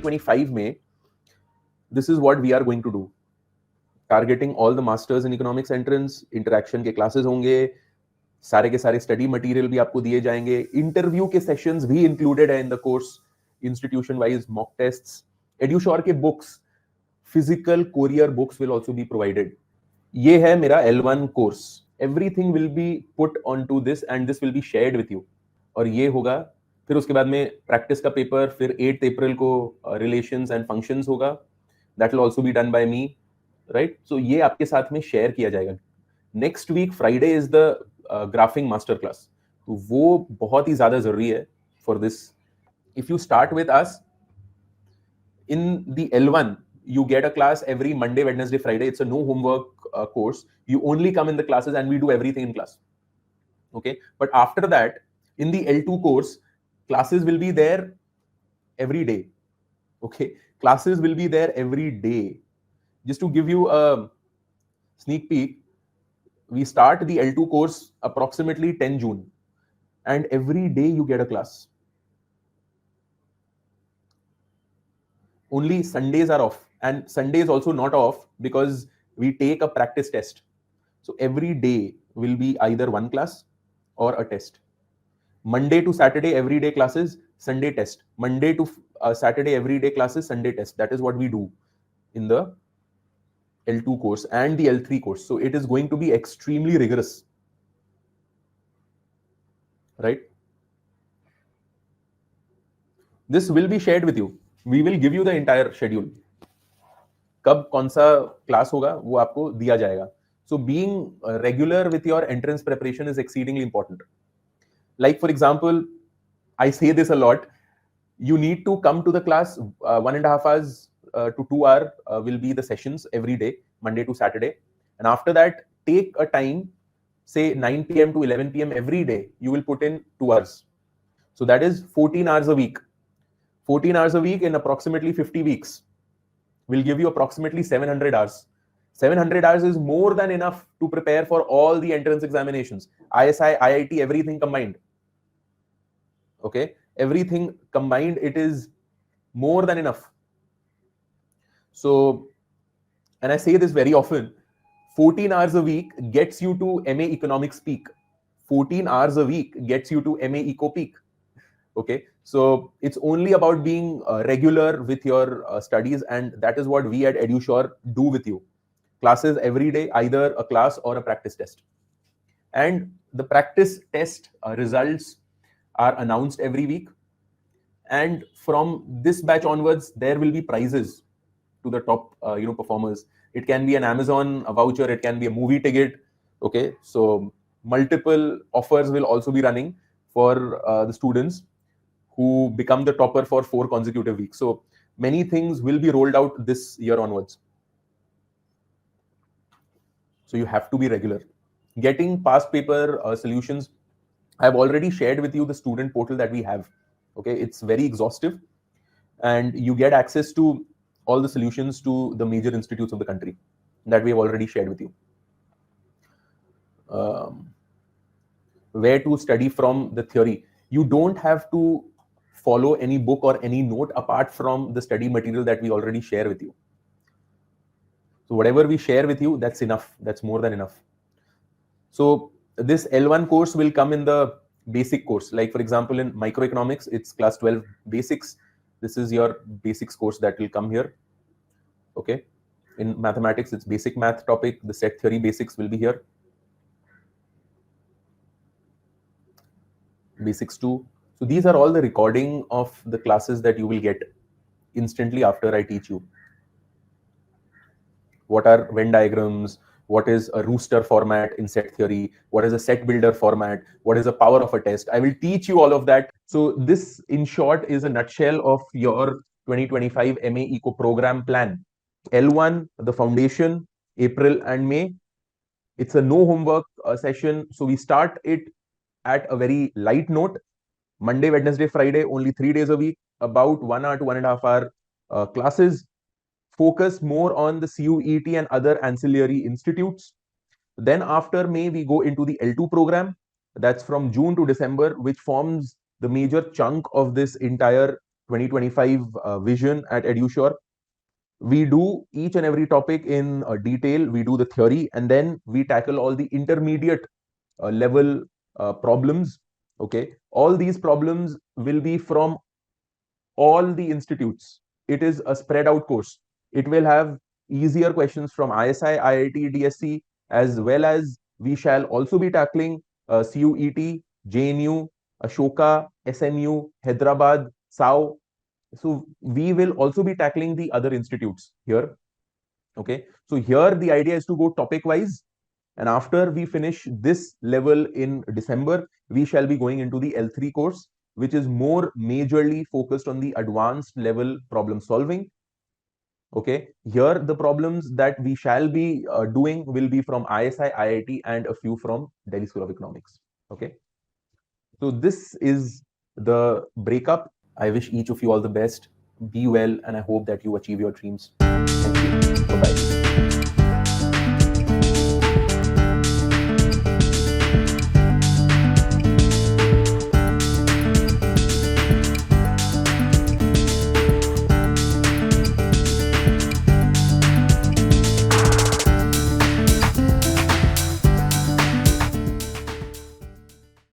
2025 में, this is what we are going to do. Targeting all the masters in economics entrance, interaction के classes होंगे, सारे के सारे study material भी आपको दिए जाएंगे, interview के sessions भी included है in the course, institution wise mock tests, EduSure के books, physical courier books will also be provided. ये है मेरा L1 course. Everything will be put onto this and this will be shared with you. और ये होगा, फिर उसके बाद में practice का paper, फिर 8th April को relations and functions होगा. That will also be done by me, right? So ये आपके साथ में share किया जाएगा. Next week Friday is the graphing master class. तो वो बहुत ही ज़्यादा ज़रूरी है for this. If you start with us in the L1, you get a class every Monday, Wednesday, Friday. It's a no homework course. You only come in the classes and we do everything in class. Okay. But after that, in the L2 course, classes will be there every day. Okay. Classes will be there every day. Just to give you a sneak peek, we start the L2 course approximately 10 June. And every day you get a class. Only Sundays are off, and Sunday is also not off because we take a practice test. So every day will be either one class or a test. Monday to Saturday, everyday classes, Sunday test. Monday to Saturday, everyday classes, Sunday test. That is what we do in the L2 course and the L3 course. So it is going to be extremely rigorous, right? This will be shared with you. We will give you the entire schedule. कब कौन सा class होगा वो आपको दिया जाएगा. So being regular with your entrance preparation is exceedingly important. Like for example, I say this a lot. You need to come to the class 1.5 hours to 2 hours will be the sessions every day, Monday to Saturday. And after that, take a time, say 9 p.m. to 11 p.m. every day. You will put in 2 hours. So that is 14 hours a week. 14 hours a week in approximately 50 weeks will give you approximately 700 hours. 700 hours is more than enough to prepare for all the entrance examinations. ISI, IIT, everything combined. Okay, everything combined, it is more than enough. So, and I say this very often, 14 hours a week gets you to MA Economics peak. 14 hours a week gets you to MA Eco peak. Okay, so it's only about being regular with your studies, and that is what we at EduSure do with you. Classes every day, either a class or a practice test. And the practice test results are announced every week. And from this batch onwards, there will be prizes to the top performers. It can be an Amazon voucher, it can be a movie ticket. Okay, so multiple offers will also be running for the students who become the topper for 4 consecutive weeks. So many things will be rolled out this year onwards. So you have to be regular. Getting past paper solutions, I've already shared with you the student portal that we have. Okay, it's very exhaustive and you get access to all the solutions to the major institutes of the country that we have already shared with you. Where to study from the theory. You don't have to follow any book or any note apart from the study material that we already share with you. So whatever we share with you, that's enough. That's more than enough. So this L1 course will come in the basic course. Like for example, in microeconomics, it's class 12 basics. This is your basics course that will come here. Okay. In mathematics, it's basic math topic. The set theory basics will be here. Basics 2. So these are all the recording of the classes that you will get instantly after I teach you. What are Venn diagrams? What is a rooster format in set theory? What is a set builder format? What is the power of a test? I will teach you all of that. So this, in short, is a nutshell of your 2025 MA Eco program plan. L1, the foundation, April and May. It's a no homework session. So we start it at a very light note. Monday, Wednesday, Friday, only 3 days a week, about 1 hour to 1.5 hour classes. Focus more on the CUET and other ancillary institutes. Then after May, we go into the L2 program. That's from June to December, which forms the major chunk of this entire 2025 vision at EduSure. We do each and every topic in detail. We do the theory, and then we tackle all the intermediate level problems. Okay, all these problems will be from all the institutes. It is a spread out course. It will have easier questions from ISI, IIT, DSC, as well as we shall also be tackling CUET, JNU, Ashoka, SMU, Hyderabad, SAU. So we will also be tackling the other institutes here. Okay, so here the idea is to go topic wise, and after we finish this level in December, we shall be going into the L3 course, which is more majorly focused on the advanced level problem solving. Okay, here the problems that we shall be doing will be from ISI, IIT, and a few from Delhi School of Economics. Okay, so this is the breakup. I wish each of you all the best. Be well, and I hope that you achieve your dreams. Thank you. Bye-bye.